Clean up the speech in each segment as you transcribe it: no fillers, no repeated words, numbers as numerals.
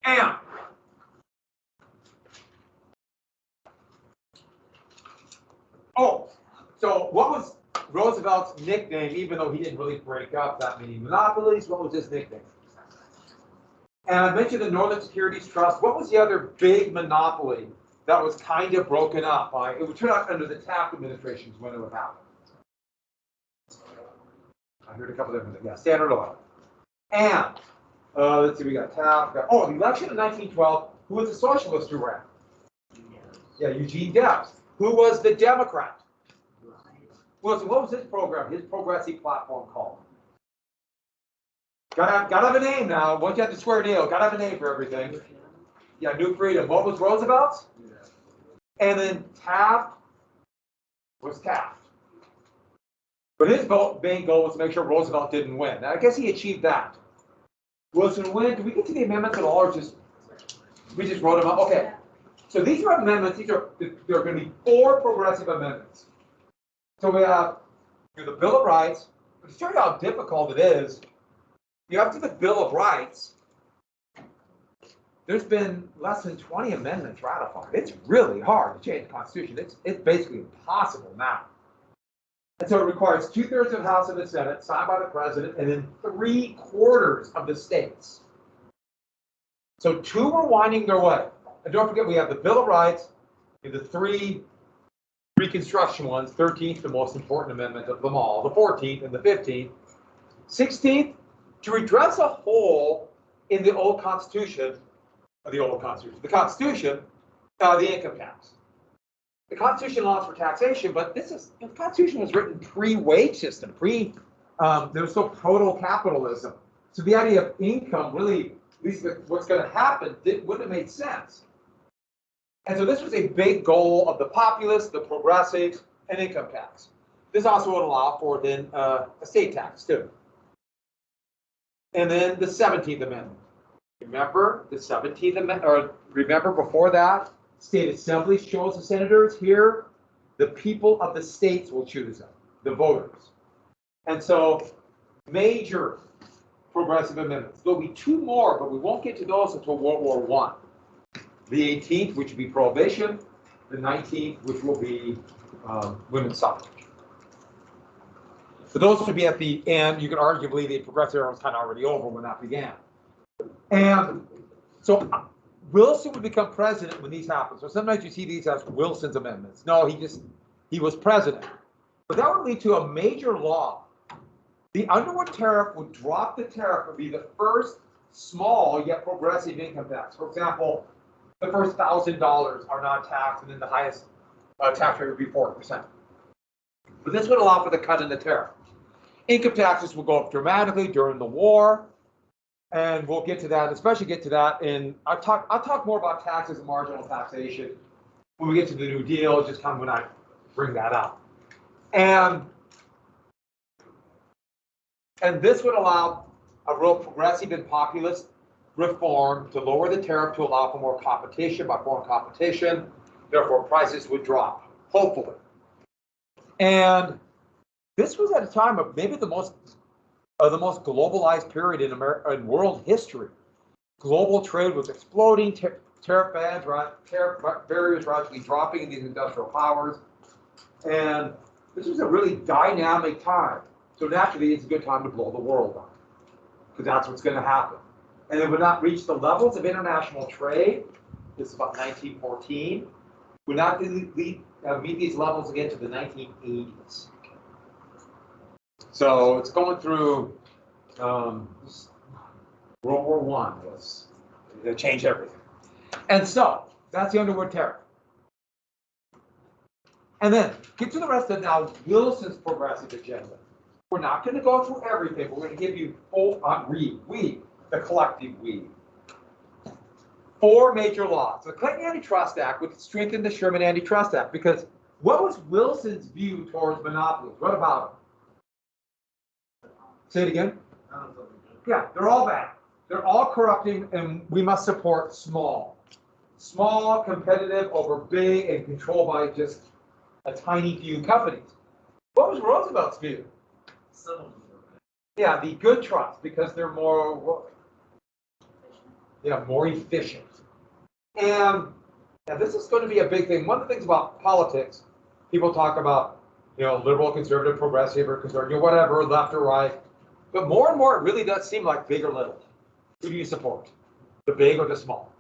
And so what was Roosevelt's nickname, even though he didn't really break up that many monopolies? What was his nickname? And I mentioned the Northern Securities Trust. What was the other big monopoly that was kind of broken up by, it would turn out under the Taft administrations when it would happen? I heard a couple of different things. Yeah, Standard Oil. And let's see, we got Taft. The election of 1912. Who was the socialist who ran? Yeah, Eugene Debs. Who was the Democrat? Well, so what was his program? His progressive platform called? Gotta have a name now. Once you have the square deal, gotta have a name for everything. Yeah, New Freedom. What was Roosevelt's? And then Taft was Taft. But his main goal was to make sure Roosevelt didn't win. Now, I guess he achieved that. Wilson win. Did we get to the amendments at all, or just we just wrote them up? Okay. So these are amendments. There are going to be 4 progressive amendments. So we have the Bill of Rights. To show you how difficult it is, you have to the Bill of Rights. There's been less than 20 amendments ratified. It's really hard to change the Constitution. It's basically impossible now. And so it requires 2/3 of the House and the Senate, signed by the President, and then 3/4 of the states. So 2 are winding their way. And don't forget, we have the Bill of Rights, and the 3 Reconstruction ones, 13th, the most important amendment of them all, the 14th and the 15th. 16th, to redress a hole in the old Constitution, the Constitution, the income tax. The Constitution allows for taxation, but the Constitution was written pre-wage system, there was still proto-capitalism. So the idea of income really, at least what's going to happen, wouldn't have made sense. And so this was a big goal of the populists, the progressives, and income tax. This also would allow for then estate tax too. And then the 17th Amendment. Remember the 17th Amendment, or remember before that, state assemblies chose the senators. Here, the people of the states will choose them, the voters. And so major progressive amendments. There'll be 2 more, but we won't get to those until World War I. The 18th, which will be prohibition, the 19th, which will be women's suffrage. So those would be at the end. You could arguably the progressive era was kind of already over when that began. And so Wilson would become president when these happen. So sometimes you see these as Wilson's amendments. No, he was president. But that would lead to a major law. The Underwood tariff would drop the tariff, would be the first small yet progressive income tax. For example, the first $1,000 are not taxed, and then the highest tax rate would be 40%. But this would allow for the cut in the tariff. Income taxes will go up dramatically during the war, and we'll get to that, especially get to that in, I'll talk more about taxes and marginal taxation when we get to the New Deal, just kind of when I bring that up. And this would allow a real progressive and populist reform to lower the tariff to allow for more competition. By foreign competition, therefore prices would drop, hopefully. And this was at a time of maybe the most globalized period in world history. Global trade was exploding, tariff barriers were actually dropping in these industrial powers, and this was a really dynamic time. So naturally, it's a good time to blow the world up, because that's what's going to happen. And it would not reach the levels of international trade. This is about 1914. Would not meet these levels again to the 1980s. So it's going through World War I. It changed everything. And so that's the Underwood tariff. And then get to the rest of now Wilson's progressive agenda. We're not going to go through everything. We're going to give you the collective we. 4 major laws. The Clinton Antitrust Act would strengthen the Sherman Antitrust Act, because what was Wilson's view towards monopolies? What about them? Say it again. Yeah, they're all bad. They're all corrupting, and we must support small, competitive over big, and controlled by just a tiny few companies. What was Roosevelt's view? Yeah, the good trust, because they're more. more efficient. And this is going to be a big thing. One of the things about politics, people talk about, liberal, conservative, progressive, or conservative, whatever, left or right. But more and more, it really does seem like big or little. Who do you support? The big or the small?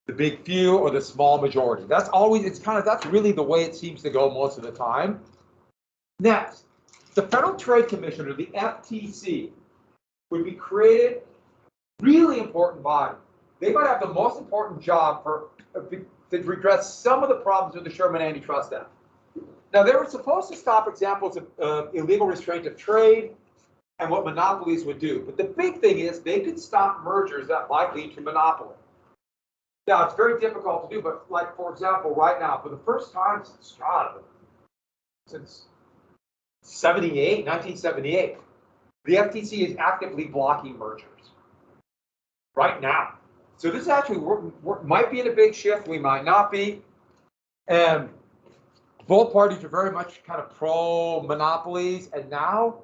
The big few or the small majority? That's always, that's really the way it seems to go most of the time. Next, the Federal Trade Commission, or the FTC, would be created, really important body. They might have the most important job to redress some of the problems with the Sherman Antitrust Act. Now, they were supposed to stop examples of illegal restraint of trade and what monopolies would do. But the big thing is they could stop mergers that might lead to monopoly. Now, it's very difficult to do, but like, for example, right now, for the first time since 1978, the FTC is actively blocking mergers right now. So this actually might be in a big shift, we might not be. And both parties are very much kind of pro-monopolies, and now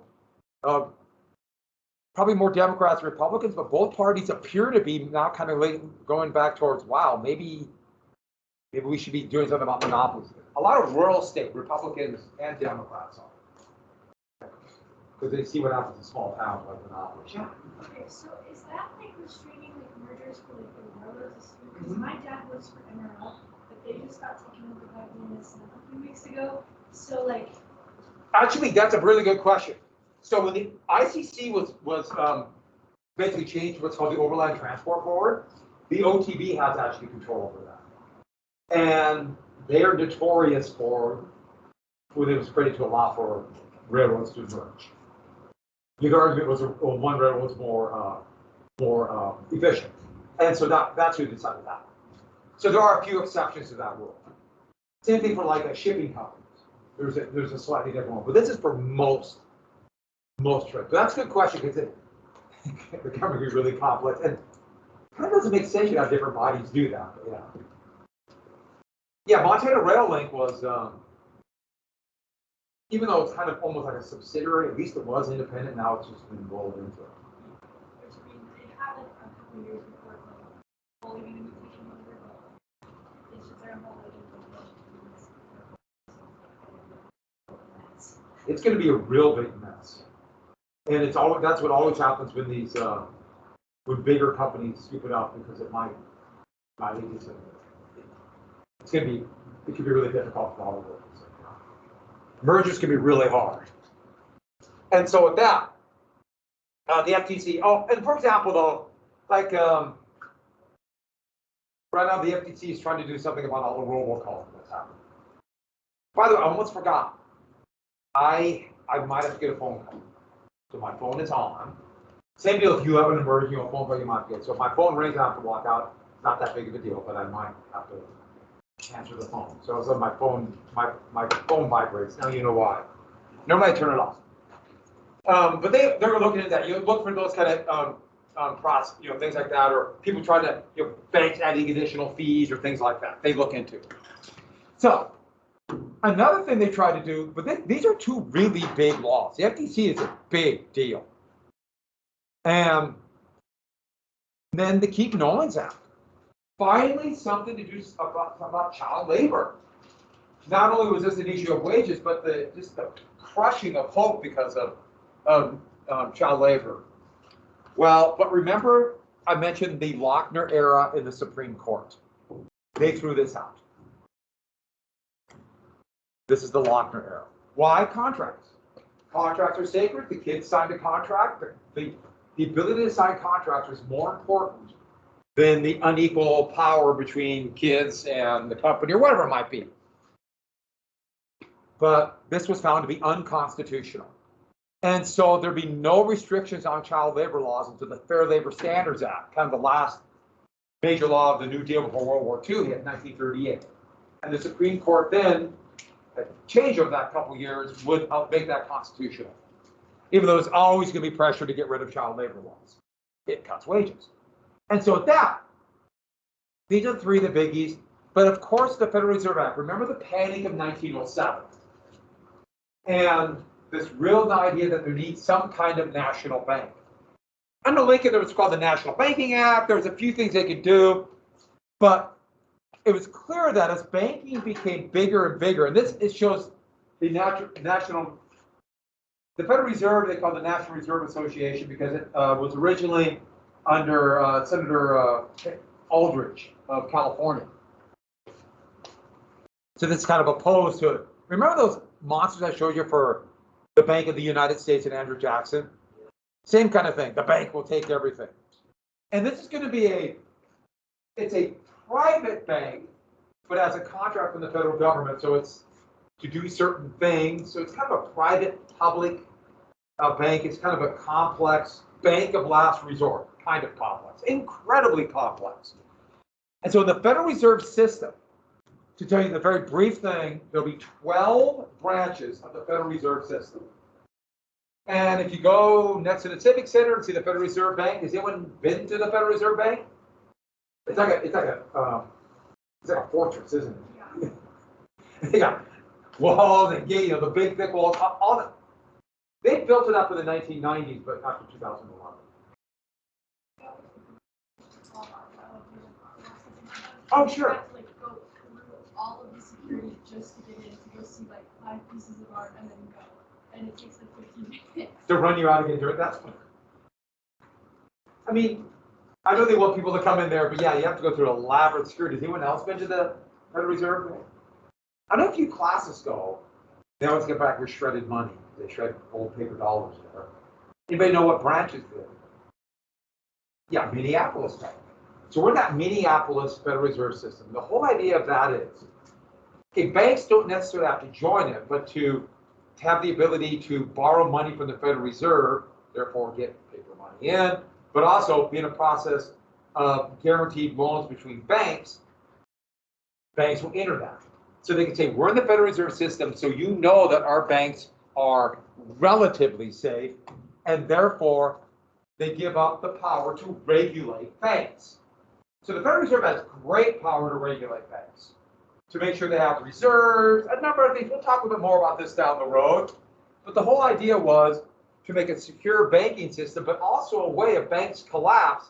probably more Democrats and Republicans, but both parties appear to be now kind of going back towards, wow, maybe we should be doing something about monopolies. A lot of rural state Republicans and Democrats are, because they see what happens in small towns like monopolies. Yeah. Okay, so is that like restraining like mergers for like the railroads? Because my dad works for NRL, but they just got taken over by BNSF a few weeks ago. So like, actually, that's a really good question. So when the ICC was basically changed to what's called the Overland Transport Board, the OTB has actually control over that, and they are notorious for when it was created to allow for railroads to merge. The argument was one railroad was more efficient, and so that's who decided that. So there are a few exceptions to that rule. Same thing for like a shipping companies. There's a slightly different one, but this is for most trips. So that's a good question because it becoming really complex and kind of doesn't make sense to have different bodies do that. But yeah, Montana Rail Link was, even though it's kind of almost like a subsidiary, at least it was independent. Now it's just been rolled into it. it happened a couple of years before fully unification over, but it's just their whole It's going to be a real big mess, and it's always that's what always happens when these when bigger companies scoop it up, because it might lead to it could be really difficult for all of them. Mergers can be really hard, and so with that, the FTC. Oh, and for example, though, like right now the FTC is trying to do something about all the robocalls that's happening. By the way, I almost forgot. I might have to get a phone call. So my phone is on. Same deal if you have an emergency phone call you might get. So if my phone rings, I have to walk out. It's not that big of a deal, but I might have to answer the phone. So my phone vibrates. Now you know why. Normally I turn it off. But they're looking at that. You look for those kind of things like that, or people trying to banks adding additional fees or things like that. They look into. So another thing they try to do, but these are two really big laws. The FTC is a big deal. And then the Keep Nolan's Act. Finally, something to do about child labor. Not only was this an issue of wages, but just the crushing of hope because of child labor. Well, but remember, I mentioned the Lochner era in the Supreme Court. They threw this out. This is the Lochner era. Why? Contracts. Contracts are sacred. The kids signed a contract. The ability to sign contracts was more important than the unequal power between kids and the company or whatever it might be. But this was found to be unconstitutional. And so there'd be no restrictions on child labor laws until the Fair Labor Standards Act, kind of the last major law of the New Deal before World War II in 1938. And the Supreme Court then, a change over that couple of years, would make that constitutional. Even though there's always going to be pressure to get rid of child labor laws. It cuts wages. And so with that, these are three of the biggies. But of course, the Federal Reserve Act. Remember the panic of 1907. And this real idea that there needs some kind of national bank. Under Lincoln, there was called the National Banking Act. There was a few things they could do, but it was clear that as banking became bigger and bigger, and it shows the the Federal Reserve, they call the National Reserve Association because it was originally under Senator Aldrich of California. So this kind of opposed to it. Remember those monsters I showed you for the Bank of the United States and Andrew Jackson? Same kind of thing. The bank will take everything. And this is going to be it's a private bank, but has a contract from the federal government. So it's to do certain things. So it's kind of a private public bank. It's kind of a complex bank of last resort, kind of complex, incredibly complex. And so in the Federal Reserve System, to tell you the very brief thing, there'll be 12 branches of the Federal Reserve System. And if you go next to the Civic Center and see the Federal Reserve Bank, has anyone been to the Federal Reserve Bank? It's like a fortress, isn't it? They got walls and gates, the big thick walls, all that. They built it up in the 1990s, but after 2011. Oh, sure. Go through all of the security just to get in, to go see like 5 pieces of art and then go. And it takes like 15 minutes. To run you out again, do it. That's fun. I mean, I know they want people to come in there, but yeah, you have to go through elaborate security. Has anyone else been to the Federal Reserve? I know a few classes go. They always get back with shredded money. They shred old paper dollars there. Anybody know what branches did? Yeah, Minneapolis Bank. So we're in that Minneapolis Federal Reserve System. The whole idea of that is, okay, banks don't necessarily have to join it, but to have the ability to borrow money from the Federal Reserve, therefore get paper money in, but also be in a process of guaranteed loans between banks, banks will enter that. So they can say, we're in the Federal Reserve System, so you know that our banks are relatively safe, and therefore they give up the power to regulate banks. So the Federal Reserve has great power to regulate banks, to make sure they have reserves, a number of things. We'll talk a bit more about this down the road. But the whole idea was to make a secure banking system, but also a way if banks collapse,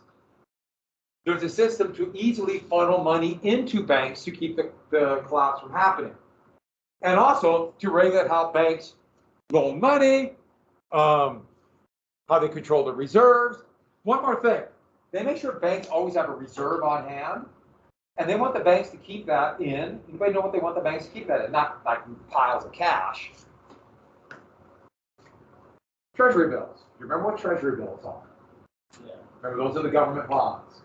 there's a system to easily funnel money into banks to keep the collapse from happening. And also to regulate how banks loan money, how they control the reserves. One more thing. They make sure banks always have a reserve on hand, and they want the banks to keep that in. Anybody know what they want the banks to keep that in? Not like piles of cash. Treasury bills. You remember what treasury bills are? Yeah. Remember, those are the government bonds.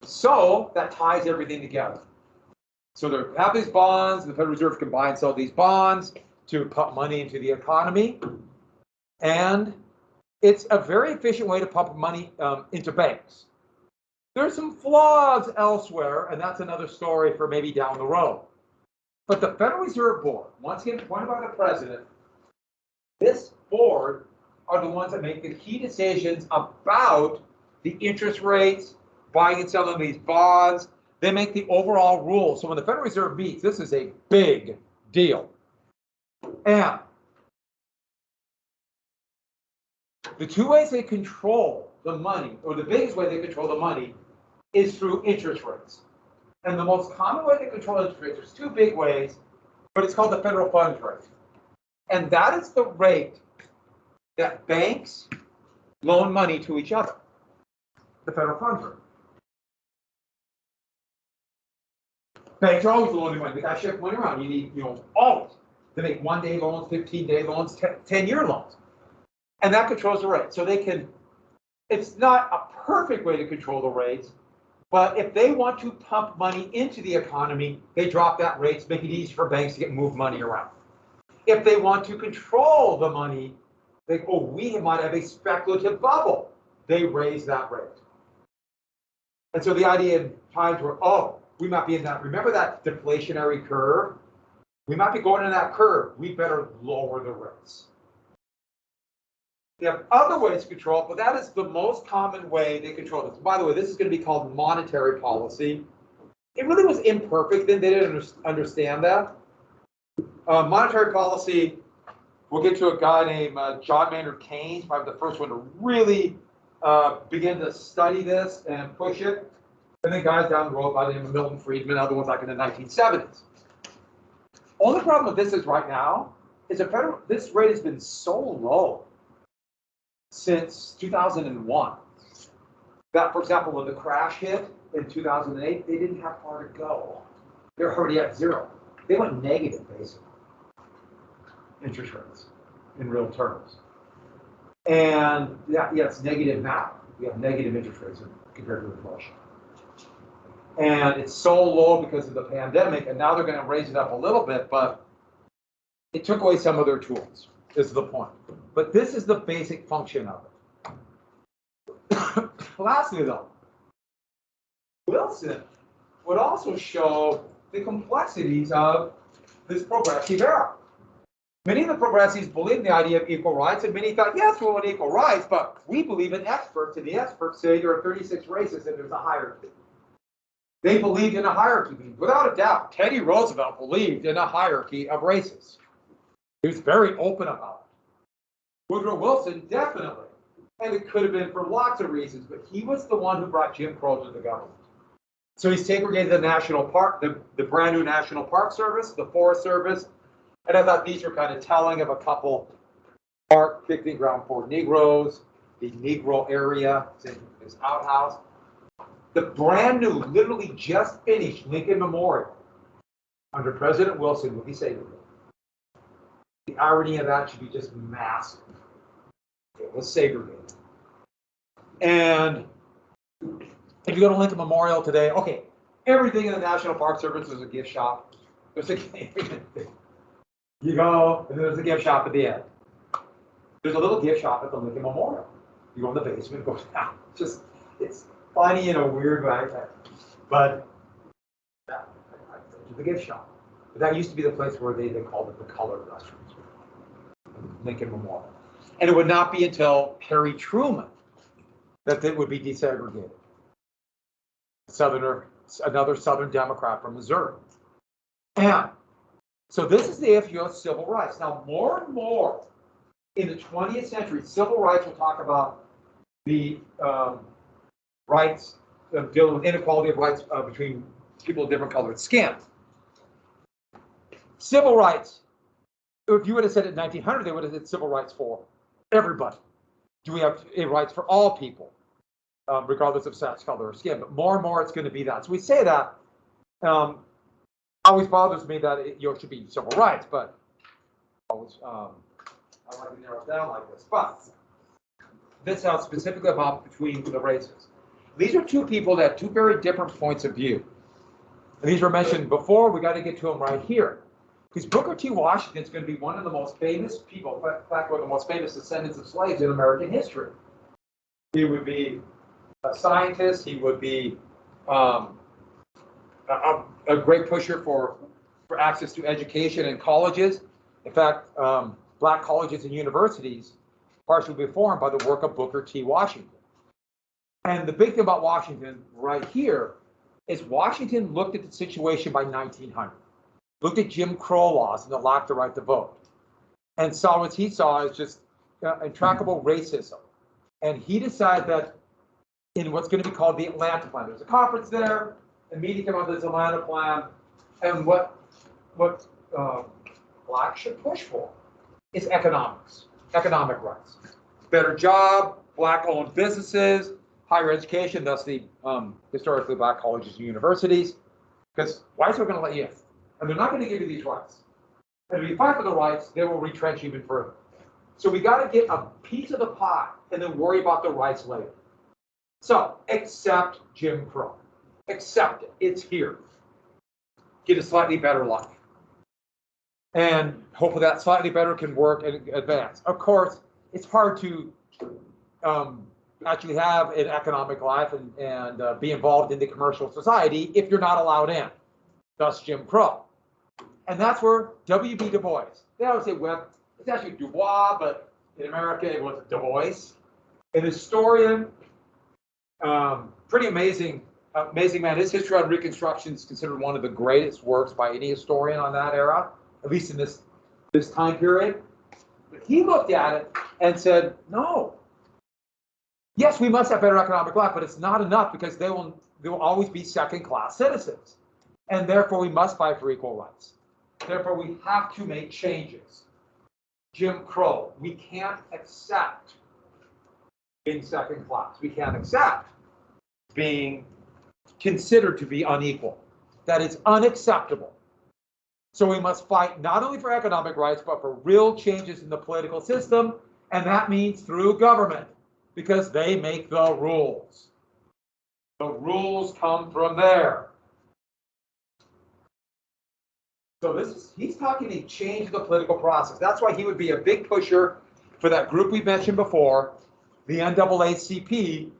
So that ties everything together. So they have these bonds, and the Federal Reserve can buy and sell these bonds to pump money into the economy. And it's a very efficient way to pump money into banks. There's some flaws elsewhere, and that's another story for maybe down the road. But the Federal Reserve Board, once again appointed by the president, this board are the ones that make the key decisions about the interest rates, buying and selling these bonds. They make the overall rules. So when the Federal Reserve meets, this is a big deal. And the two ways they control the money, or the biggest way they control the money, is through interest rates. And the most common way they control interest rates, there's two big ways, but it's called the federal funds rate. And that is the rate that banks loan money to each other, the federal funds rate. Banks are always loaning money. They got to shift money around. You need, always. They make 1-day loans, 15-day loans, 10-year loans. And that controls the rate. So they can, it's not a perfect way to control the rates, but if they want to pump money into the economy, they drop that rate to make it easy for banks to move money around. If they want to control the money, we might have a speculative bubble, they raise that rate. And so the idea in times where, we might be in that, remember that deflationary curve? We might be going in that curve. We better lower the rates. They have other ways to control it, but that is the most common way they control this. By the way, this is going to be called monetary policy. It really was imperfect, then they didn't understand that. Monetary policy, we'll get to a guy named John Maynard Keynes, probably the first one to really begin to study this and push it. And then guys down the road by the name of Milton Friedman, other ones like in the 1970s. Only problem with this is right now is this rate has been so low since 2001 that, for example, when the crash hit in 2008, they didn't have far to go. They're already at zero. They went negative, basically, interest rates in real terms. And yeah, it's negative now. We have negative interest rates compared to inflation. And it's so low because of the pandemic, and now they're going to raise it up a little bit, but it took away some of their tools, is the point. But this is the basic function of it. Lastly, though, Wilson would also show the complexities of this progressive era. Many of the progressives believe in the idea of equal rights, and many thought, yes, we want equal rights, but we believe in experts, and the experts say there are 36 races and there's a hierarchy. They believed in a hierarchy. Without a doubt, Teddy Roosevelt believed in a hierarchy of races. He was very open about it. Woodrow Wilson, definitely. And it could have been for lots of reasons, but he was the one who brought Jim Crow to the government. So he segregated the national park, the brand new National Park Service, the Forest Service, and I thought these were kind of telling of a couple park picnic ground for Negroes, the Negro area, this outhouse. The brand new, literally just finished Lincoln Memorial under President Wilson will be segregated. The irony of that should be just massive. It was segregated. And if you go to Lincoln Memorial today, okay, everything in the National Park Service is a gift shop. There's a you go, and there's a gift shop at the end. There's a little gift shop at the Lincoln Memorial. You go in the basement, it goes down. It's funny in a weird way, but yeah, the gift shop. But that used to be the place where they called it the colored restrooms, Lincoln Memorial. And it would not be until Harry Truman that it would be desegregated. Another Southern Democrat from Missouri. And so this is the AFU of civil rights. Now, more and more in the 20th century, civil rights will talk about the rights dealing with inequality of rights between people of different colored skin. Civil rights, if you would have said it in 1900, they would have said civil rights for everybody. Do we have rights for all people, regardless of sex, color, or skin? But more and more it's going to be that. So we say that. Always bothers me that it should be civil rights, but always I like to narrow it down like this. But this is specifically about between the races. These are two people that have two very different points of view. And these were mentioned before. We got to get to them right here. Because Booker T. Washington is going to be one of the most famous people, in fact, one of the most famous descendants of slaves in American history. He would be a scientist. He would be a great pusher for access to education and colleges. In fact, black colleges and universities partially formed by the work of Booker T. Washington. And the big thing about Washington right here is Washington looked at the situation by 1900, looked at Jim Crow laws and the lack to right to vote, and saw what he saw as just intractable racism. And he decided that in what's going to be called the Atlanta Plan, there's a conference there, a meeting came out of this Atlanta Plan, and what blacks should push for is economic rights, better job, black-owned businesses, higher education, thus the historically black colleges and universities, because whites are going to let you in, and they're not going to give you these rights. And if you fight for the rights, they will retrench even further. So we got to get a piece of the pie and then worry about the rights later. So accept Jim Crow. Accept it. It's here. Get a slightly better life. And hopefully that slightly better can work and advance. Of course, it's hard to actually have an economic life and be involved in the commercial society if you're not allowed in. Thus Jim Crow. And that's where W. B. Du Bois. They always say Webb. It's actually Du Bois, but in America it was Du Bois. An historian, pretty amazing man. His History on Reconstruction is considered one of the greatest works by any historian on that era, at least in this time period. But he looked at it and said, no, Yes, we must have better economic life, but it's not enough because they will always be second-class citizens. And therefore, we must fight for equal rights. Therefore, we have to make changes. Jim Crow, we can't accept being second class. We can't accept being considered to be unequal. That is unacceptable. So we must fight not only for economic rights, but for real changes in the political system, and that means through government, because they make the rules. The rules come from there. So he's talking a change in the political process. That's why he would be a big pusher for that group we mentioned before, the NAACP,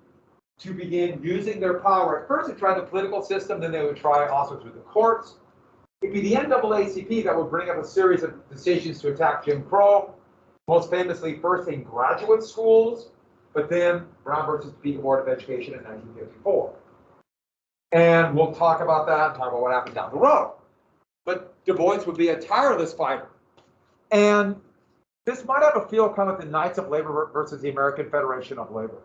to begin using their power. At first, they tried the political system, then they would try also through the courts. It'd be the NAACP that would bring up a series of decisions to attack Jim Crow, most famously first in graduate schools, but then Brown versus B Du Bois of Education in 1954. And we'll talk about that and talk about what happened down the road. But Du Bois would be a tireless fighter. And this might have a feel kind of the Knights of Labor versus the American Federation of Labor.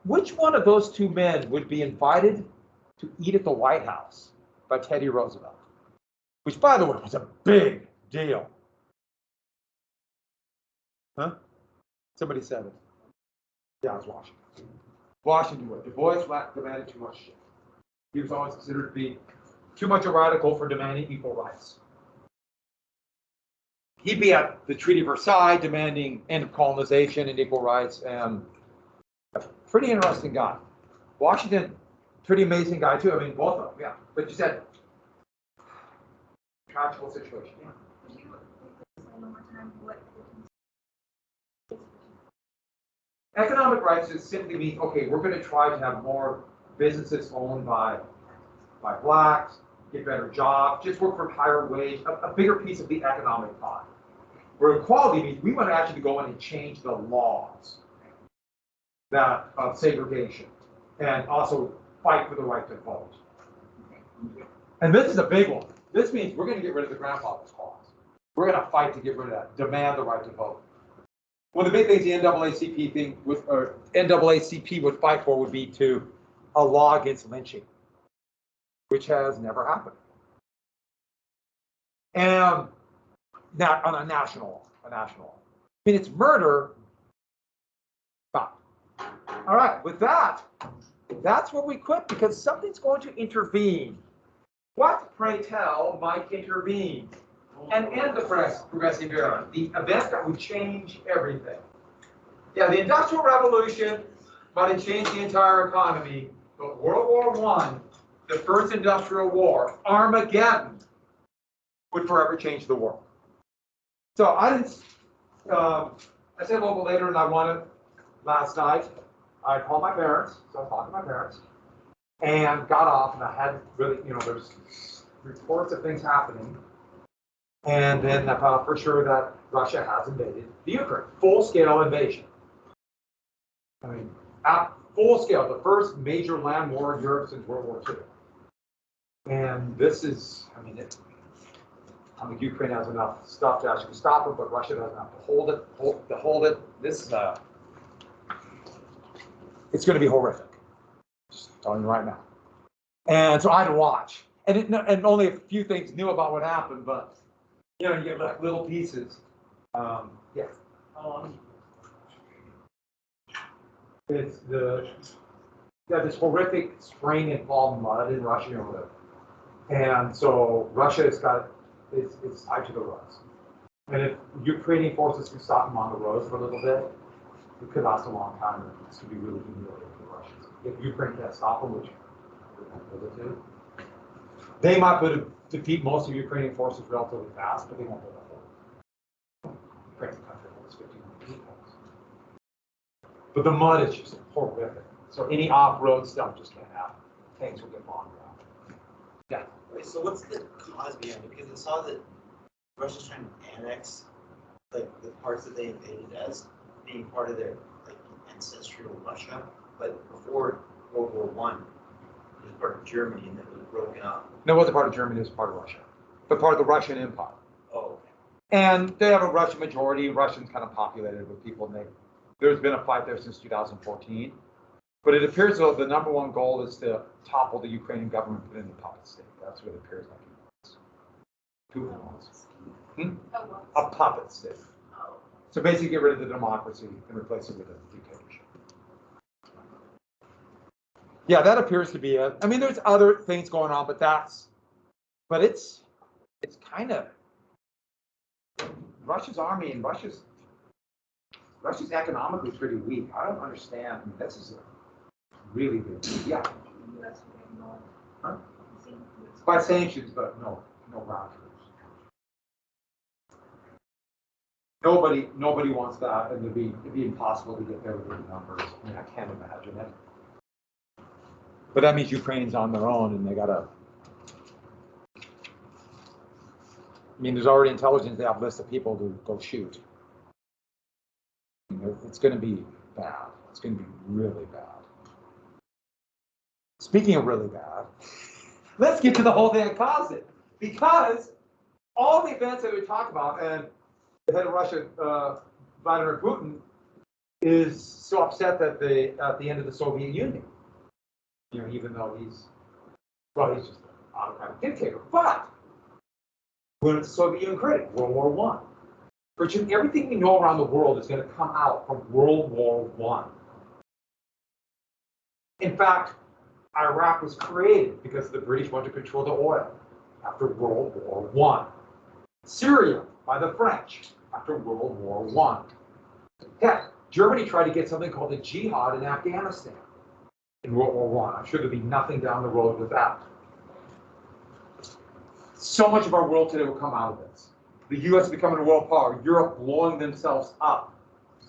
Which one of those two men would be invited to eat at the White House by Teddy Roosevelt? Which, by the way, was a big deal. Huh? Somebody said it. Yeah, it was Washington. Washington, Du Bois demanded too much shit. He was always considered to be too much a radical for demanding equal rights. He'd be at the Treaty of Versailles demanding end of colonization and equal rights, and a pretty interesting guy. Washington, pretty amazing guy too. I mean, both of them, yeah. But you said, tragical situation. Yeah. Could you say one more time what Economic rights just simply means, okay, we're going to try to have more businesses owned by blacks, get better jobs, just work for higher wage, a bigger piece of the economic pie. Where equality means we want to actually go in and change the laws that of segregation, and also fight for the right to vote. And this is a big one. This means we're going to get rid of the grandfather's clause. We're going to fight to get rid of that, demand the right to vote. One of the big things the NAACP would fight for would be a law against lynching, which has never happened. And not on a national law. I mean, it's murder, but all right, with that, that's where we quit because something's going to intervene. What, pray tell, might intervene and end the progressive era, the event that would change everything? Yeah, the Industrial Revolution might have changed the entire economy, but World War I, the first industrial war, Armageddon, would forever change the world. So I said a little bit later, and I wanted last night. I called my parents, so I talked to my parents, and got off, and I had really, there's reports of things happening, and then I found out for sure that Russia has invaded the Ukraine, full-scale invasion. I mean, at full scale, the first major land war in Europe since World War II. And this is, Ukraine has enough stuff to actually stop it, but Russia doesn't have to hold it. This is it's going to be horrific. Just telling you right now. And so I had to watch, and only a few things knew about what happened, but you get like little pieces. Yeah. It's this horrific spraying and fall mud in Russia, and so Russia it's tied to the roads. And if Ukrainian forces can stop them on the roads for a little bit, it could last a long time. And this could be really humiliating for the Russians. If Ukraine can't stop them, which we're going to do, they might be able to defeat most of Ukrainian forces relatively fast, but they won't be able to hold it. Ukraine's a country that has 15 million people. But the mud is just horrific. So any off-road stuff just can't happen. Tanks will get bogged down. Yeah. Wait, so what's the cause behind it? Because I saw that Russia's trying to annex the parts that they invaded as being part of their ancestral Russia, but before World War I, it was part of Germany and then it was broken up. No, it wasn't part of Germany, it was part of Russia. But part of the Russian Empire. Oh, okay. And they have a Russian majority. Russians kind of populated with people, and There's been a fight there since 2014. But it appears though the number one goal is to topple the Ukrainian government and put in the puppet state. That's what it appears like he wants. Putin wants. A puppet state. So basically get rid of the democracy and replace it with a dictatorship. Yeah, that appears to be it. I mean, there's other things going on, but it's kind of Russia's army and Russia's economically pretty weak. I don't understand. I mean, this is a really big deal. Yeah. Huh? By sanctions, but no ground troops. Nobody wants that, and it'd be impossible to get there with the numbers. I mean, I can't imagine it. But that means Ukraine's on their own, and they gotta. I mean, there's already intelligence. They have a list of people to go shoot. I mean, it's going to be bad. It's going to be really bad. Speaking of really bad, let's get to the whole thing that caused it. Because all the events that we talk about, and the head of Russia, Vladimir Putin, is so upset that at the end of the Soviet Union, even though he's just an autocratic dictator, but when it's the Soviet Union critic, World War I. Virtually everything we know around the world is going to come out from World War I. In fact, Iraq was created because the British wanted to control the oil after World War I. Syria by the French after World War I. Heck, Germany tried to get something called the jihad in Afghanistan in World War I. I'm sure there'd be nothing down the road with that. So much of our world today will come out of this. The U.S. becoming a world power, Europe blowing themselves up,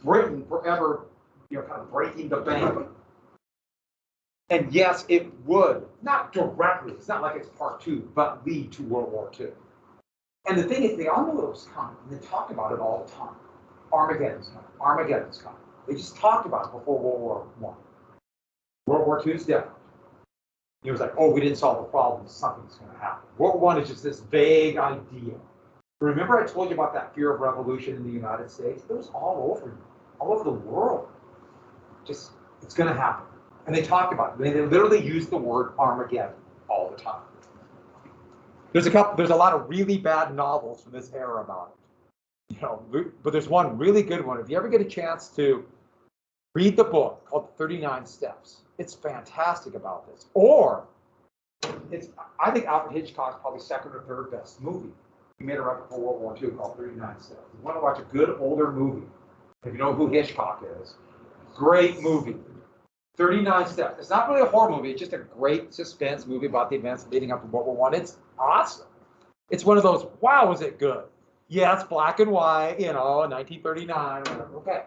Britain forever, kind of breaking the bank. And yes, it would, not directly, it's not like it's part two, but lead to World War II. And the thing is, they all knew it was coming, and they talked about it all the time. Armageddon's coming, Armageddon's coming. They just talked about it before World War I. World War II is different. It was like, oh, we didn't solve the problem, something's going to happen. World War I is just this vague idea. Remember I told you about that fear of revolution in the United States? It was all over the world. Just, it's going to happen. And they talked about it. They literally used the word Armageddon all the time. There's a lot of really bad novels from this era about it. But there's one really good one. If you ever get a chance to read the book called 39 Steps, it's fantastic about this. Or I think Alfred Hitchcock's probably second or third best movie. He made it right before World War II called 39 Steps. If you want to watch a good older movie, if you know who Hitchcock is, great movie. 39 Steps. It's not really a horror movie. It's just a great suspense movie about the events leading up to World War I. It's awesome. It's one of those, wow, is it good? Yeah, it's black and white, 1939, whatever. Okay.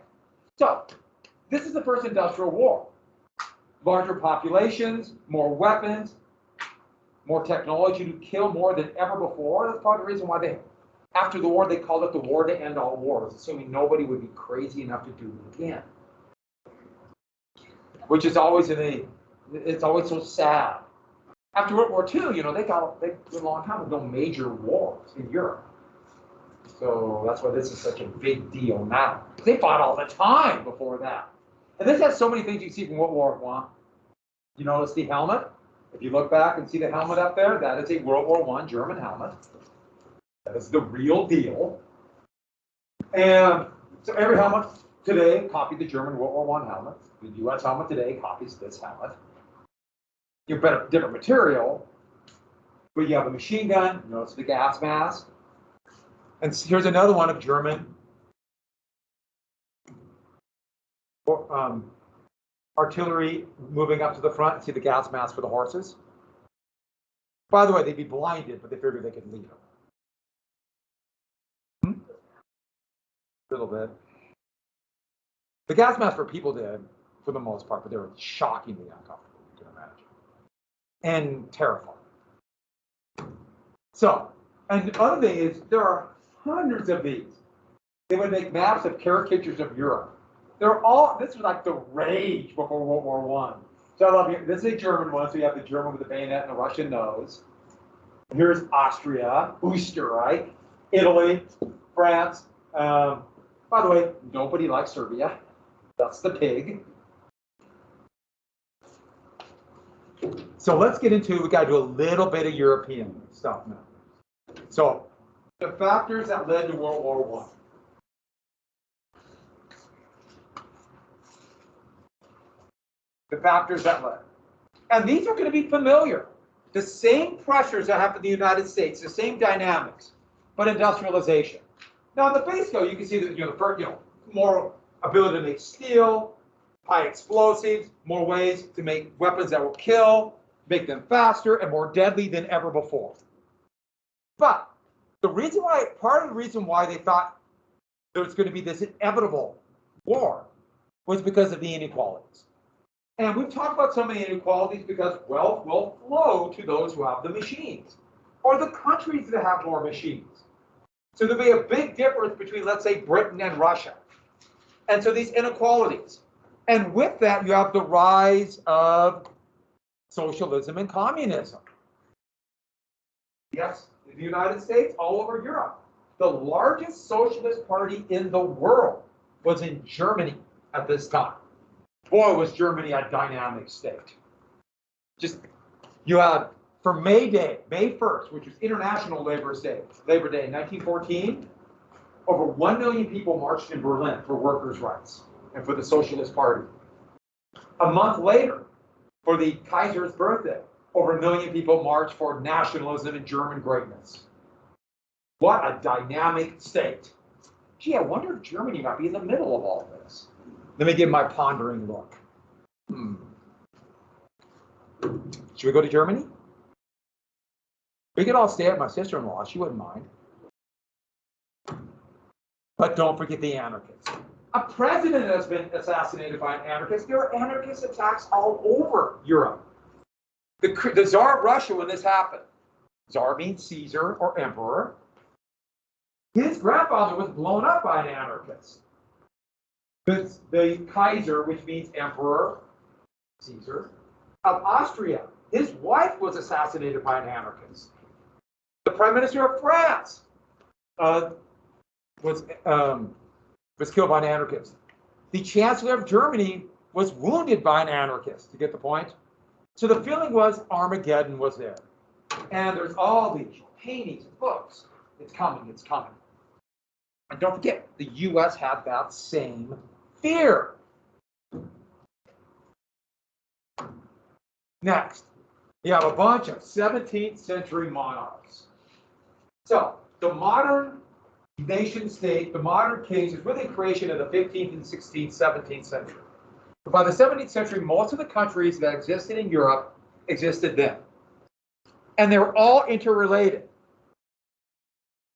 So, this is the first industrial war. Larger populations, more weapons, more technology to kill more than ever before. That's part of the reason why after the war, they called it the war to end all wars, assuming nobody would be crazy enough to do it again. Which is always it's always so sad. After World War II, they went a long time with no major wars in Europe. So that's why this is such a big deal now. They fought all the time before that. And this has so many things you see from World War I. You notice the helmet? If you look back and see the helmet up there, that is a World War I German helmet. That is the real deal. And so every helmet today copied the German World War I helmet. The U.S. helmet today copies this helmet. You have different material, but you have a machine gun. Notice the gas mask. And here's another one of German artillery moving up to the front. See the gas mask for the horses? By the way, they'd be blinded, but they figured they could lead them. A little bit. The gas mask for people did, for the most part, but they were shockingly uncomfortable, you can imagine. And terrifying. So, and the other thing is, there are hundreds of these. They would make maps of caricatures of Europe. This was like the rage before World War I. So I love you. This is a German one, so you have the German with the bayonet and the Russian nose. And here's Austria, Österreich, Italy, France. By the way, nobody likes Serbia. That's the pig. So let's get into, we got to do a little bit of European stuff now. So the factors that led to World War I. The factors that led. And these are going to be familiar. The same pressures that happen in the United States, the same dynamics, but industrialization. Now, on the base scale, you can see that the first, more ability to make steel, high explosives, more ways to make weapons that will kill, make them faster and more deadly than ever before. But the reason why, part of the reason why they thought there was going to be this inevitable war was because of the inequalities. And we've talked about some of the inequalities because wealth will flow to those who have the machines, or the countries that have more machines. So there'll be a big difference between, let's say, Britain and Russia. And so these inequalities. And with that, you have the rise of socialism and communism. Yes, in the United States, all over Europe. The largest socialist party in the world was in Germany at this time. Boy, was Germany a dynamic state. Just, you had, for May Day, May 1st, which was International Labor Day, 1914, over 1 million people marched in Berlin for workers' rights and for the Socialist Party. A month later, for the Kaiser's birthday, over 1 million people marched for nationalism and German greatness. What a dynamic state. Gee, I wonder if Germany might be in the middle of all this. Let me give my pondering look. Should we go to Germany? We could all stay at my sister-in-law. She wouldn't mind. But don't forget the anarchists. A president has been assassinated by an anarchist. There are anarchist attacks all over Europe. The Tsar of Russia, when this happened, Tsar means Caesar or emperor. His grandfather was blown up by an anarchist. The Kaiser, which means emperor, Caesar, of Austria, his wife was assassinated by an anarchist. The Prime Minister of France was killed by an anarchist. The Chancellor of Germany was wounded by an anarchist, to get the point. So the feeling was Armageddon was there. And there's all these paintings, books. It's coming, it's coming. And don't forget, the US had that same fear. Next, you have a bunch of 17th century monarchs. So the modern nation state, the modern kings, is really the creation of the 15th and 16th, 17th century. But by the 17th century, most of the countries that existed in Europe existed then. And they were all interrelated.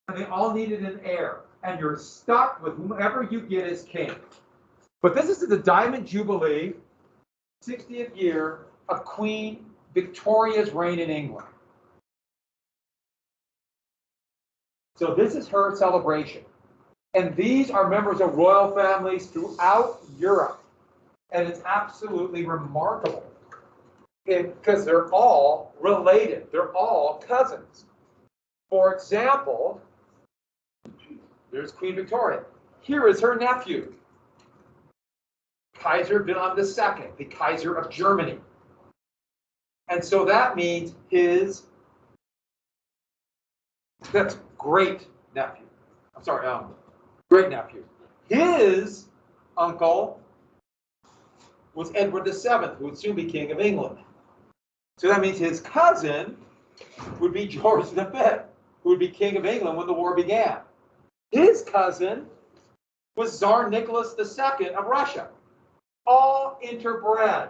And they all needed an heir. And you're stuck with whomever you get as king. But this is the Diamond Jubilee, 60th year of Queen Victoria's reign in England. So this is her celebration. And these are members of royal families throughout Europe. And it's absolutely remarkable because they're all related. They're all cousins. For example, there's Queen Victoria. Here is her nephew, Kaiser Wilhelm II, the Kaiser of Germany. And so that means that's great nephew. I'm sorry, great nephew. His uncle was Edward VII, who would soon be King of England. So that means his cousin would be George V, who would be King of England when the war began. His cousin was Tsar Nicholas II of Russia. All interbred.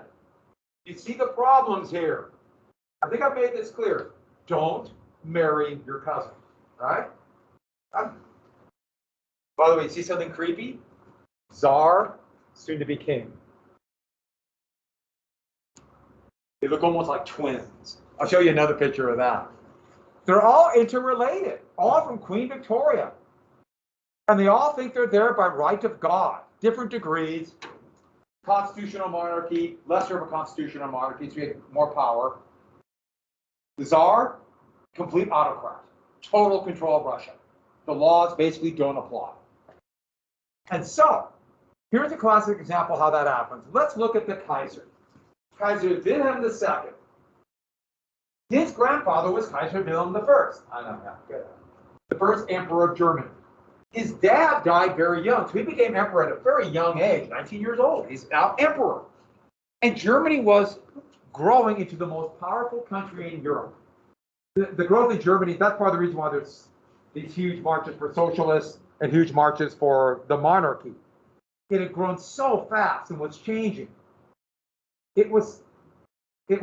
You see the problems here. I think I've made this clear. Don't marry your cousin, right? By the way, see something creepy? Tsar, soon to be king. They look almost like twins. I'll show you another picture of that. They're all interrelated, all from Queen Victoria. And they all think they're there by right of God. Different degrees. Constitutional monarchy, lesser of a constitutional monarchy, so you have more power. The Tsar, complete autocrat. Total control of Russia. The laws basically don't apply. And so, Here's a classic example how that happens. Let's look at the Kaiser. Kaiser Wilhelm II. His grandfather was Kaiser Wilhelm I. I know, yeah, good. The first emperor of Germany. His dad died very young, so he became emperor at a very young age, 19 years old. He's now emperor. And Germany was growing into the most powerful country in Europe. The growth in Germany, that's part of the reason why there's these huge marches for socialists and huge marches for the monarchy. It had grown so fast and was changing. It was a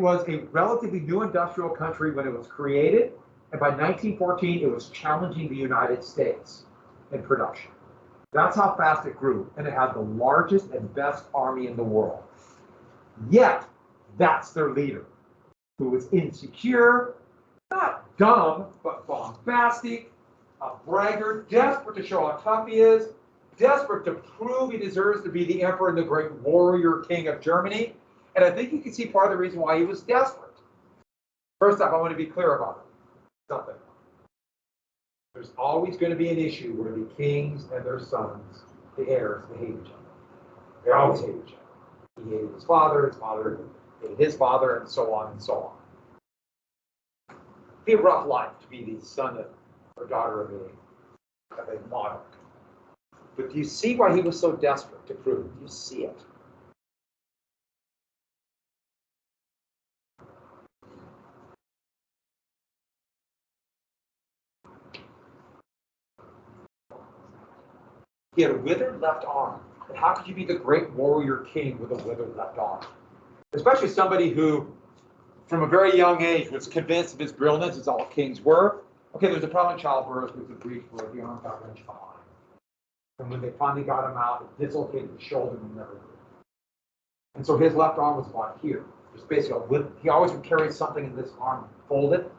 relatively new industrial country when it was created, and by 1914, it was challenging the United States in production. That's how fast it grew, and it had the largest and best army in the world. Yet, that's their leader, who was insecure, not dumb, but bombastic, a braggart, desperate to show how tough he is, desperate to prove he deserves to be the emperor and the great warrior king of Germany. And I think you can see part of the reason why he was desperate. First off, I want to be clear about something. There's always going to be an issue where the kings and their sons, the heirs, they hate each other. They always hate each other. He hated his father hated his father, and so on and so on. It'd be a rough life to be the son of or daughter of a monarch. But do you see why he was so desperate to prove it? Do you see it? He had a withered left arm. And how could you be the great warrior king with a withered left arm? Especially somebody who, from a very young age, was convinced of his brilliance, as all kings were. Okay, there's a problem in childbirth with the breech where the arm got wrenched behind. And when they finally got him out, it dislocated the shoulder and never grew. And so his left arm was about here. Just basically, he always would carry something in this arm folded,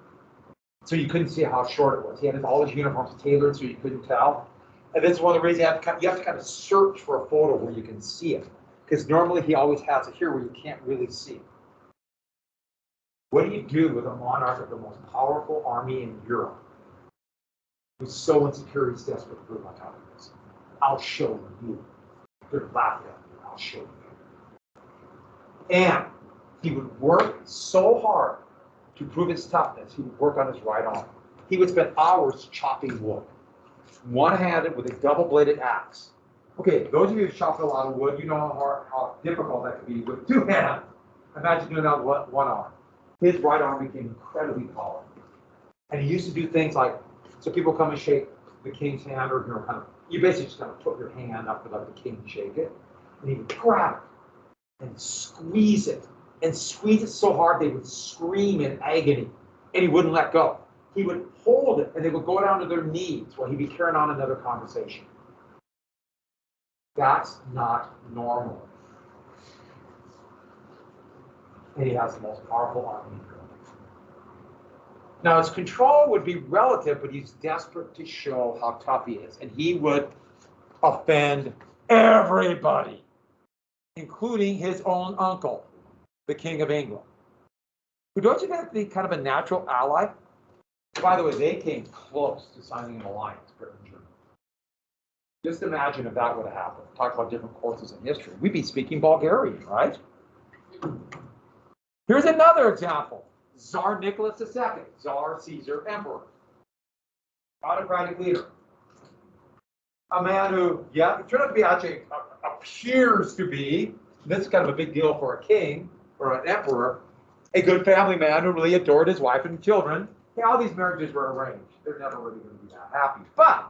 so you couldn't see how short it was. He had all his uniforms tailored, so you couldn't tell. And this is one of the reasons you have to kind of search for a photo where you can see it, because normally he always has it here where you can't really see it. What do you do with a monarch of the most powerful army in Europe who's so insecure he's desperate to prove how tough he is? I'll show you. They're laughing at me. I'll show you. And he would work so hard to prove his toughness. He would work on his right arm. He would spend hours chopping wood, one-handed with a double-bladed axe. Okay, those of you who've chopped a lot of wood, you know how difficult that could be with two hands. Imagine doing that with one arm. His right arm became incredibly powerful. And he used to do things like, so people come and shake the king's hand, or you basically just kind of put your hand up and let the king shake it. And he would grab it and squeeze it so hard they would scream in agony. And he wouldn't let go. He would hold it, and they would go down to their knees while he'd be carrying on another conversation. That's not normal. And he has the most powerful army in Europe. Now, his control would be relative, but he's desperate to show how tough he is. And he would offend everybody, including his own uncle, the King of England. Who, don't you think, be kind of a natural ally? By the way, they came close to signing an alliance, Britain and Germany. Just imagine if that would have happened. Talk about different courses in history. We'd be speaking Bulgarian, right? Here's another example. Tsar Nicholas II, Tsar, Caesar, Emperor. Autocratic leader. A man who, yeah, it turned out to be actually, appears to be, this is kind of a big deal for a king or an emperor, a good family man who really adored his wife and children. Yeah, all these marriages were arranged. They're never really going to be that happy. But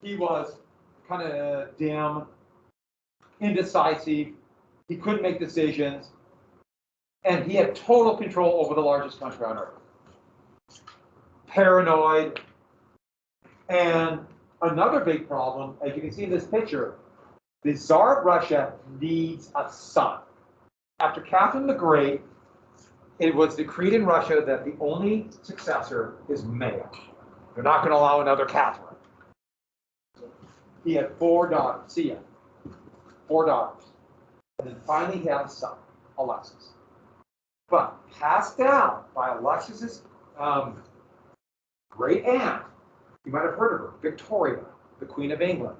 he was kind of dim, indecisive. He couldn't make decisions. And he had total control over the largest country on earth. Paranoid. And another big problem, as you can see in this picture, the Tsar of Russia needs a son. After Catherine the Great, it was decreed in Russia that the only successor is male. They're not going to allow another Catherine. He had 4 daughters. See ya. 4 daughters. And then finally he had a son, Alexis. But passed down by Alexis's great aunt, you might have heard of her, Victoria, the Queen of England.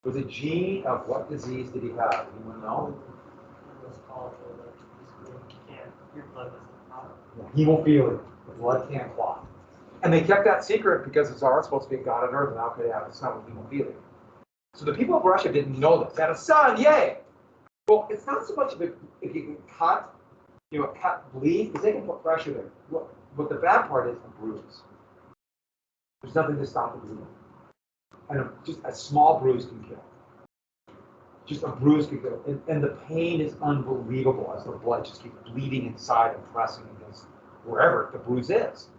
Was a gene of what disease did he have? Anyone know? Your blood doesn't clot. Hemophilia. The blood can't clot. And they kept that secret because the Tsar was supposed to be a god on earth, and how could they have a son with hemophilia? So the people of Russia didn't know this. They had a son, yay! Well, it's not so much if you can cut, cut bleed, because they can put pressure there. What the bad part is a bruise. There's nothing to stop the bleeding. And just a small bruise can kill. Just a bruise can kill. And the pain is unbelievable as the blood just keeps bleeding inside and pressing against wherever the bruise is.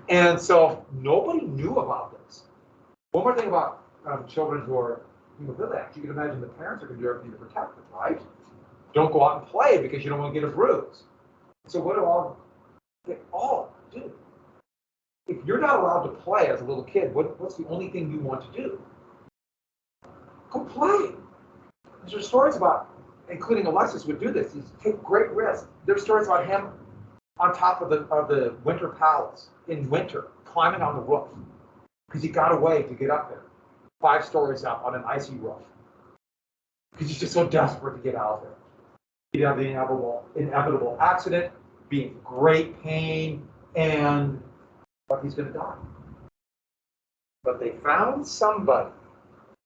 And so nobody knew about this. One more thing about children who are hemophiliacs. You can imagine the parents are going to do everything to protect them, right? Don't go out and play because you don't want to get a bruise. So what do they all do? If you're not allowed to play as a little kid, what's the only thing you want to do? Go play. There's stories about, including Alexis would do this. He'd take great risks. There's stories about him on top of the Winter Palace in winter, climbing on the roof because he got away to get up there, 5 stories up on an icy roof. Because he's just so desperate to get out there. He'd have the inevitable accident, be in great pain, and he's going to die. But they found somebody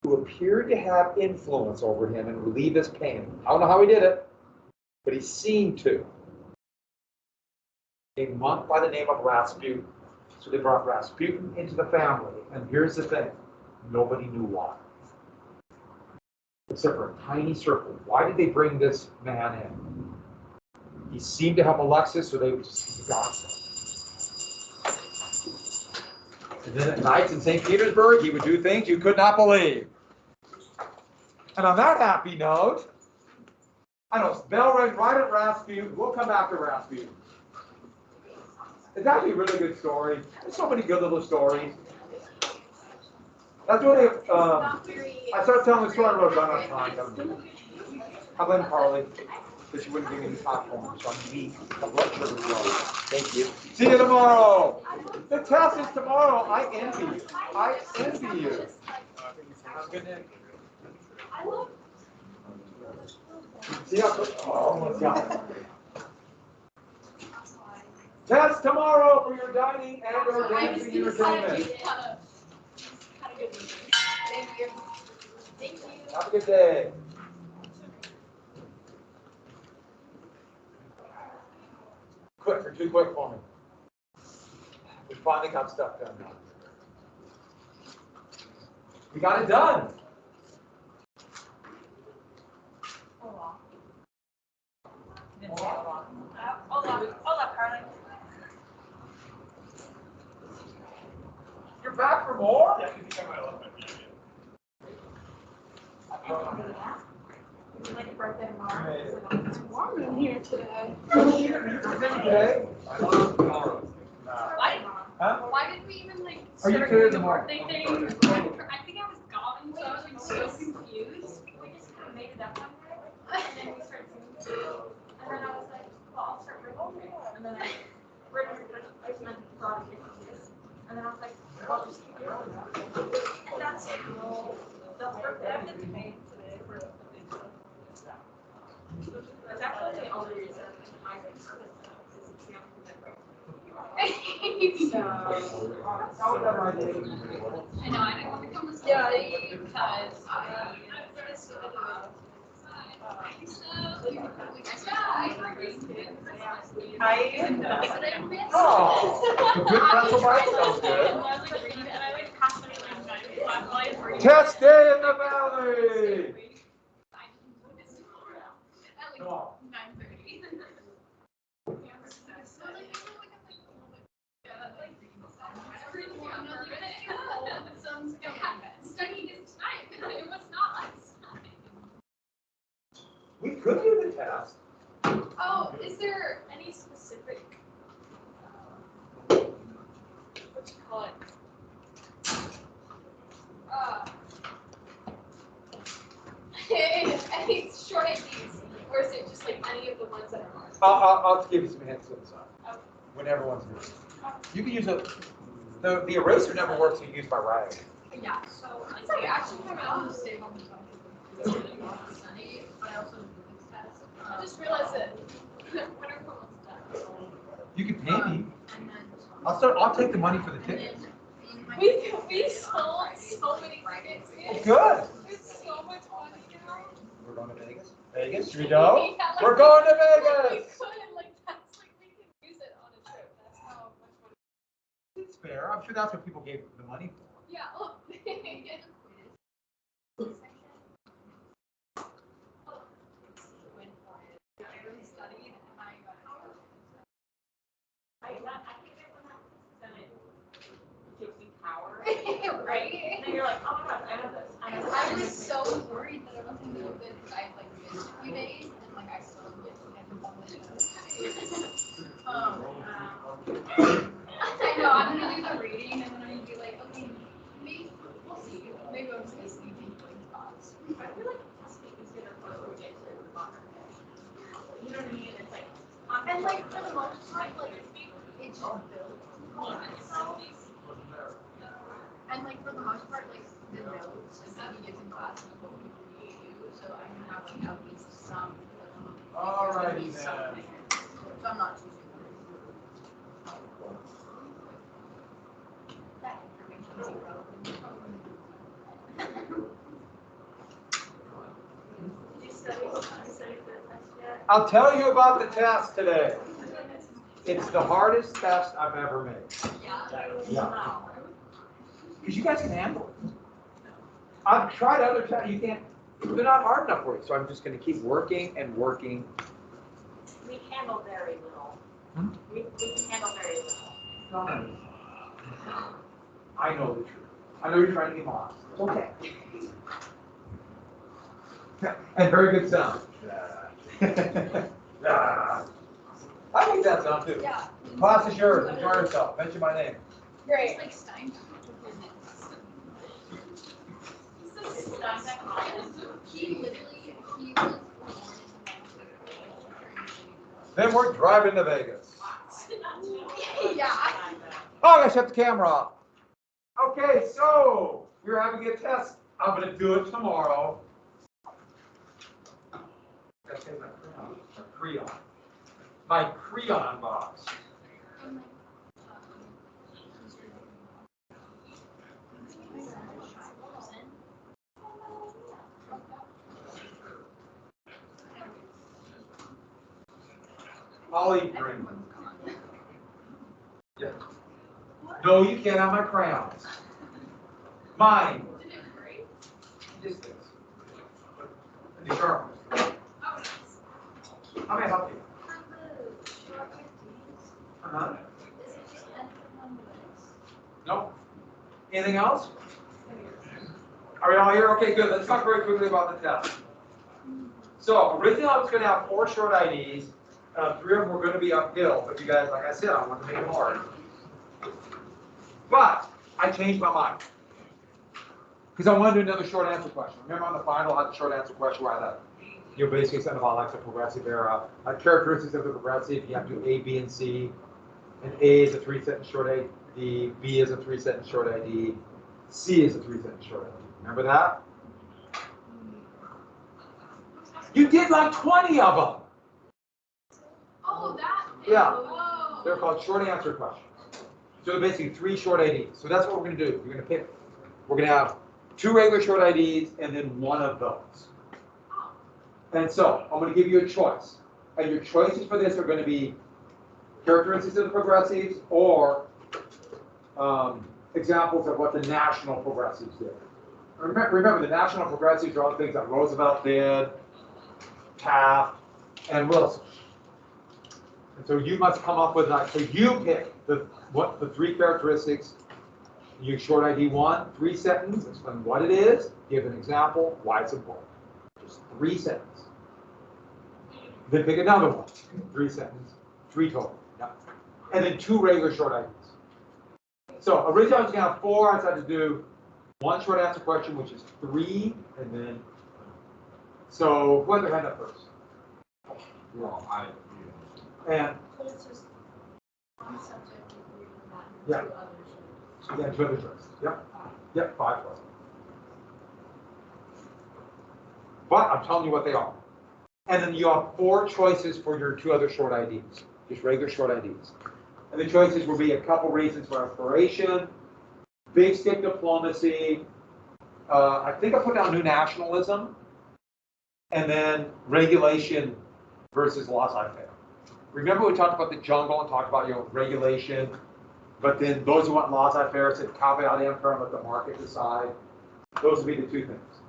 who appeared to have influence over him and relieve his pain. I don't know how he did it, but he seemed to. A monk by the name of Rasputin. So they brought Rasputin into the family. And here's the thing. Nobody knew why. Except for a tiny circle. Why did they bring this man in? He seemed to help Alexis, so they would just keep the gossip. And then at nights in St. Petersburg, he would do things you could not believe. And on that happy note, I know, bell rang right at Rasputin. We'll come after Rasputin. It's actually a really good story. There's so many good little stories. That's what I started telling the story and wrote down on time. I blame Carly because she wouldn't give me any popcorn, so I'm weak. My blood sugar's low. Thank you. See you tomorrow. The test is tomorrow. I envy you. I envy you. Have a good day. See how? Oh my God. Test tomorrow for your dining and or dancing entertainment. Thank you. Thank you. Have a good day. Quick, you're too quick for me. We finally got stuff done now. We got it done. Hola, Carly. You're back for more? Yeah, I think I might have left my video. Would you like a birthday tomorrow? It's warm in here today. Okay. Why did we even like Are you start clear the tomorrow? birthday thing? I think I was gone, so I was like so confused. We just kind of made it up one day, and then we started singing. And then I was like, well, I'll start recording. And then I recorded and then thought it was. And then I was like, I'll just keep going. And that's the birthday I did today for the big show. That's actually the only reason I think so. I know, I didn't want to come this day because Oh, good pretzel bite sounds good. Test day in the valley. Come on. 9:30. Studying it tonight. It was not last night. We could do the test. Oh, is there any specific, what you call it? Any short IDs, or is it just like any of the ones that are marked? I'll give you some hints to the side. Okay. When everyone's here. You can use the eraser never works when used by writing. Yeah. So I think actually I'm gonna stay home. Sunny, but I also test. I just realized that winter almost done. You can pay me. And then I'll take the money for the tickets. we sold so many tickets. Good. It's so much fun, you know. We're going to Vegas? Vegas? Should we go? We're going to Vegas! We could, like, that's like, we can use it on a trip. That's how much money. It's fair. I'm sure that's what people gave the money for. Yeah, look. Right? And then you're like, oh my gosh, I have this. I was so worried that I wasn't gonna do good because I like missed a few days and like I still didn't get to I know, I'm gonna do the reading and then I'm gonna be like, okay, maybe we'll see. Maybe I'm just gonna sleep in like thoughts. I feel like sleep is gonna probably get to the bottom. You know what I mean? It's like, and like for the most part, like it's just built. And like for the most part, like the notes that he gives in class is what we really do, so I'm gonna have like at least some. Alrighty then. So I'm not too sure. That information is irrelevant. I'll tell you about the test today. It's the hardest test I've ever made. Yeah. Because you guys can handle it. I've tried other tests. You can't. They're not hard enough for you. So I'm just going to keep working and working. We handle very little. We can handle very little. No. I know the truth. I know you're trying to be honest. It's okay. And very good sound. I think that sound too. Yeah. Class is yours. Enjoy yourself. Mention my name. Great. Like Stein. He was. Then we're driving to Vegas. Yeah. Oh, I gotta shut the camera off. Okay, so we're having a test. I'm gonna do it tomorrow. Gotta say my crayon. My crayon box. I'll eat green. Yeah. No, you can't have my crayons. Mine. Did it break? Just this. The sharpness. Oh, nice. How may I help you? Is it just enter one list? Nope. Anything else? Are we all here? Okay, good. Let's talk very quickly about the test. So originally I was going to have 4 short IDs. 3 of them were going to be uphill, but you guys, like I said, I want to make it hard. But I changed my mind. Because I wanted to do another short answer question. Remember on the final, I had the short answer question where I had, you basically said about like the progressive era. Characteristics of the progressive, you have to do A, B, and C. And A is a 3-sentence short ID, B is a 3-sentence short ID, C is a 3-sentence short ID. Remember that? You did like 20 of them. Oh, that. Yeah. Oh. They're called short answer questions. So they're basically 3 short IDs. So that's what we're going to do. We're going to pick. We're going to have 2 regular short IDs and then 1 of those. And so I'm going to give you a choice. And your choices for this are going to be characteristics of the progressives or examples of what the national progressives did. Remember, the national progressives are all things that Roosevelt did, Taft, and Wilson. And so you must come up with that. So you pick the 3 characteristics. You short ID 1, 3 sentences, explain what it is, give an example, why it's important. Just 3 sentences. Then pick another one, 3 sentences, 3 total. Yeah. And then 2 regular short IDs. So originally I was going to have 4. I decided to do 1 short answer question, which is 3, and then. So who had their hand up first? Well, I. And But it's just one subject. yeah, 2 other choices. Yep. Yep, 5 plus. but I'm telling you what they are. And then you have 4 choices for your 2 other short IDs, just regular short IDs. And the choices will be a couple reasons for exploration, big stick diplomacy, I think I put down new nationalism, and then regulation versus laissez-faire. Remember we talked about the jungle and talked about, regulation, but then those who want laissez-faire said caveat emptor and let the market decide. Those would be the 2 things.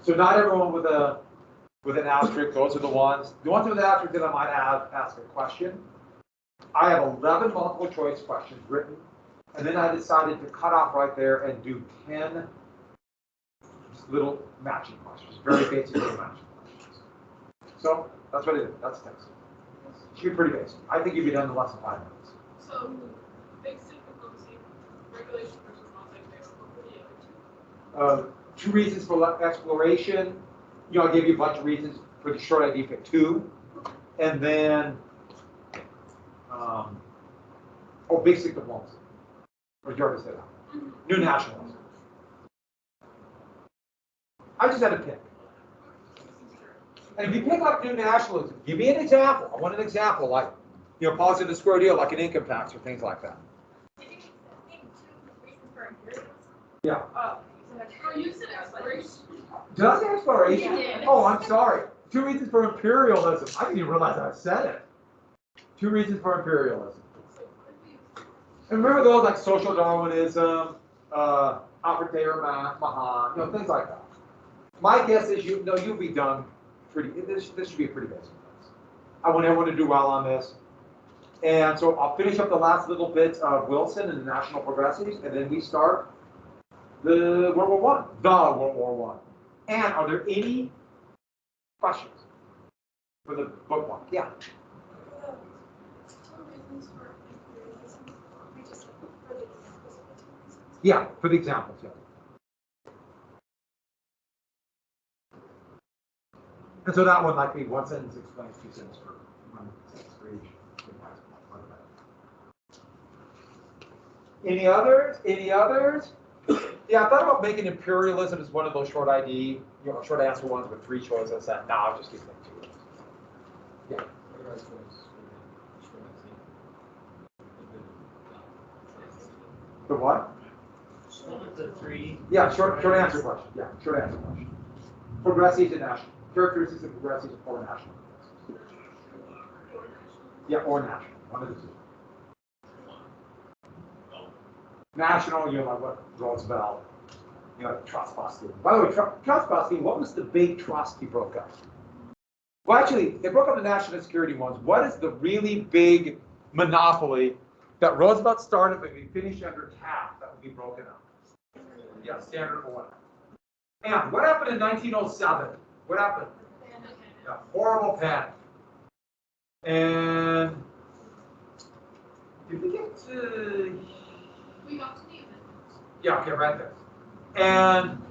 So not everyone with an asterisk, those are the ones. The ones with an asterisk that I might ask a question. I have 11 multiple choice questions written, and then I decided to cut off right there and do 10 little matching questions, very basic little matching questions. So that's what I did. That's text. Should be pretty basic. I think you'd be done in less than 5 minutes. So, big stick diplomacy, regulation versus laissez-faire, what were the other 2? 2 reasons for exploration. I gave you a bunch of reasons for the short ID pick 2. And then, big stick diplomacy. Or Jordan said that. New nationalism. I just had to pick. And if you pick up new nationalism, give me an example. I want an example, like, positive square deal, like an income tax or things like that. Did you think 2 reasons for imperialism? Yeah. Oh, you said exploration. Did I say exploration? You did. Oh, I'm sorry. 2 reasons for imperialism. I didn't even realize I said it. 2 reasons for imperialism. And remember those like social Darwinism, Apartheid Mahan, things like that. My guess is you'll be done pretty. This should be a pretty basic class. I want everyone to do well on this. And so I'll finish up the last little bit of Wilson and the National Progressives, and then we start the World War I. The World War I. And are there any questions for the book one? Yeah. Yeah, for the examples, yeah. And so that one might be 1 sentence explains 2 sentences for 1 sentence for each. Any others? Any others? Yeah, I thought about making imperialism as one of those short ID, short answer ones with 3 choices. No, I'll just give them 2. Yeah. The what? The 3. Yeah, short answer question. Yeah, short answer question. Progressives and national. Characteristics of progressives or national. Yeah, or national. One of the 2. National, like what Roosevelt, trust busting. By the way, trust busting, what was the big trust he broke up? Well, actually, they broke up the national security ones. What is the really big monopoly that Roosevelt started but we finished under Taft that would be broken up? Yeah, Standard Oil. And what happened in 1907? What happened? A horrible panic. And did we get to? We got to the amendments. Yeah, okay, right there. And